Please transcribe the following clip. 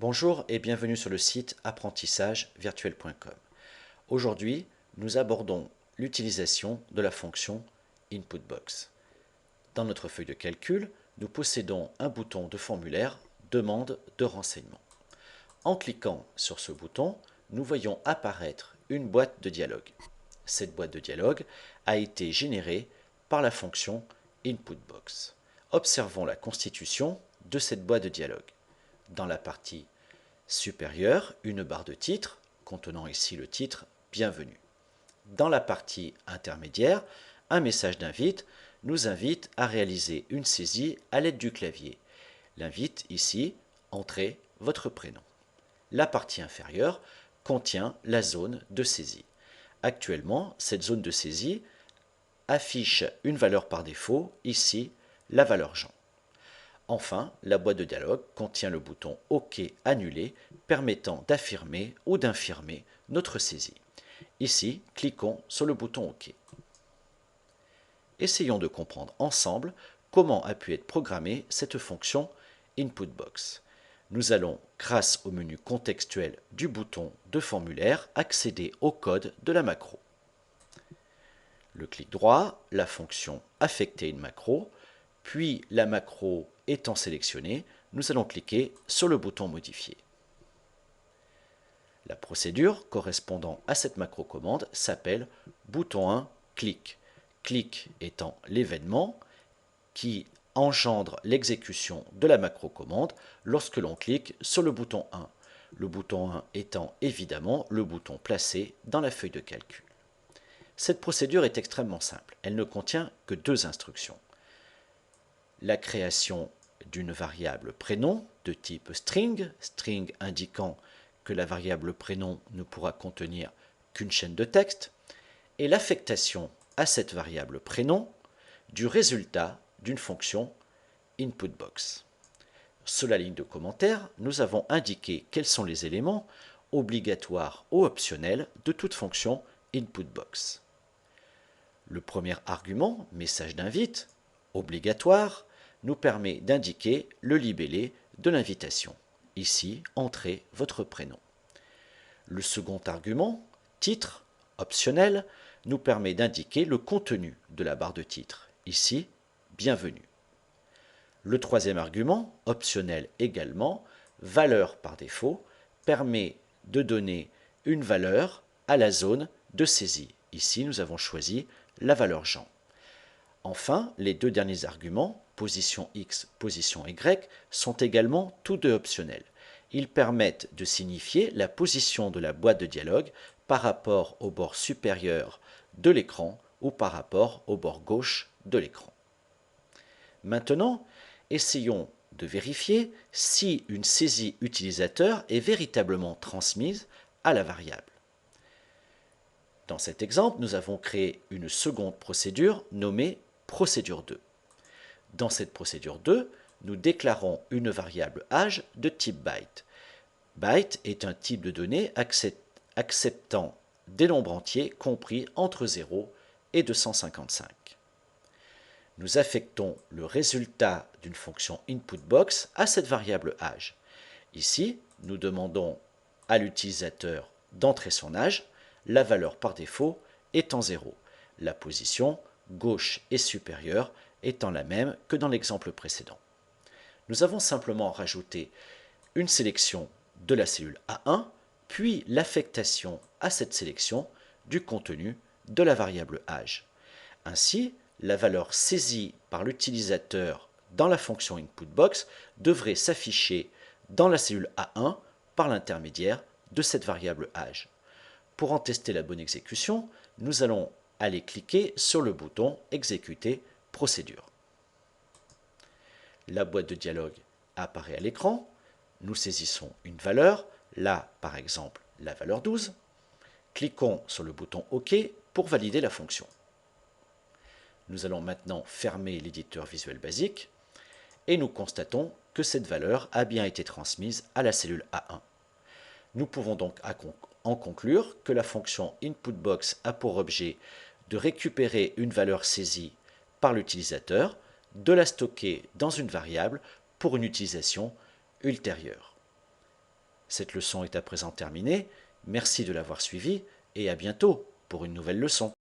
Bonjour et bienvenue sur le site apprentissagevirtuel.com. Aujourd'hui, nous abordons l'utilisation de la fonction InputBox. Dans notre feuille de calcul, nous possédons un bouton de formulaire Demande de renseignements. En cliquant sur ce bouton, nous voyons apparaître une boîte de dialogue. Cette boîte de dialogue a été générée par la fonction InputBox. Observons la constitution de cette boîte de dialogue. Dans la partie supérieure, une barre de titre contenant ici le titre « Bienvenue ». Dans la partie intermédiaire, un message d'invite nous invite à réaliser une saisie à l'aide du clavier. L'invite ici « Entrez votre prénom ». La partie inférieure contient la zone de saisie. Actuellement, cette zone de saisie affiche une valeur par défaut, ici la valeur Jean. Enfin, la boîte de dialogue contient le bouton OK annuler permettant d'affirmer ou d'infirmer notre saisie. Ici, cliquons sur le bouton OK. Essayons de comprendre ensemble comment a pu être programmée cette fonction InputBox. Nous allons, grâce au menu contextuel du bouton de formulaire, accéder au code de la macro. Le clic droit, la fonction affecter une macro, puis la macro étant sélectionnée, nous allons cliquer sur le bouton modifier. La procédure correspondant à cette macro-commande s'appelle bouton 1 clic. Clic étant l'événement qui engendre l'exécution de la macro-commande lorsque l'on clique sur le bouton 1. Le bouton 1 étant évidemment le bouton placé dans la feuille de calcul. Cette procédure est extrêmement simple. Elle ne contient que deux instructions. La création d'une variable prénom de type string, string indiquant que la variable prénom ne pourra contenir qu'une chaîne de texte, et l'affectation à cette variable prénom du résultat d'une fonction InputBox. Sur la ligne de commentaire, nous avons indiqué quels sont les éléments obligatoires ou optionnels de toute fonction InputBox. Le premier argument, message d'invite, obligatoire, nous permet d'indiquer le libellé de l'invitation. Ici, entrez votre prénom. Le second argument, titre, optionnel, nous permet d'indiquer le contenu de la barre de titre. Ici, bienvenue. Le troisième argument, optionnel également, valeur par défaut, permet de donner une valeur à la zone de saisie. Ici, nous avons choisi la valeur Jean. Enfin, les deux derniers arguments, position X, position Y, sont également tous deux optionnels. Ils permettent de signifier la position de la boîte de dialogue par rapport au bord supérieur de l'écran ou par rapport au bord gauche de l'écran. Maintenant, essayons de vérifier si une saisie utilisateur est véritablement transmise à la variable. Dans cet exemple, nous avons créé une seconde procédure nommée procédure 2. Dans cette procédure 2, nous déclarons une variable âge de type byte. Byte est un type de données acceptant des nombres entiers compris entre 0 et 255. Nous affectons le résultat d'une fonction InputBox à cette variable âge. Ici, nous demandons à l'utilisateur d'entrer son âge, la valeur par défaut étant 0. La position gauche et supérieure étant la même que dans l'exemple précédent. Nous avons simplement rajouté une sélection de la cellule A1, puis l'affectation à cette sélection du contenu de la variable âge. Ainsi, la valeur saisie par l'utilisateur dans la fonction InputBox devrait s'afficher dans la cellule A1 par l'intermédiaire de cette variable âge. Pour en tester la bonne exécution, nous allons aller cliquer sur le bouton « Exécuter procédure ». La boîte de dialogue apparaît à l'écran. Nous saisissons une valeur, là par exemple la valeur 12. Cliquons sur le bouton OK pour valider la fonction. Nous allons maintenant fermer l'éditeur visuel basique et nous constatons que cette valeur a bien été transmise à la cellule A1. Nous pouvons donc en conclure que la fonction InputBox a pour objet de récupérer une valeur saisie par l'utilisateur, de la stocker dans une variable pour une utilisation ultérieure. Cette leçon est à présent terminée. Merci de l'avoir suivie et à bientôt pour une nouvelle leçon.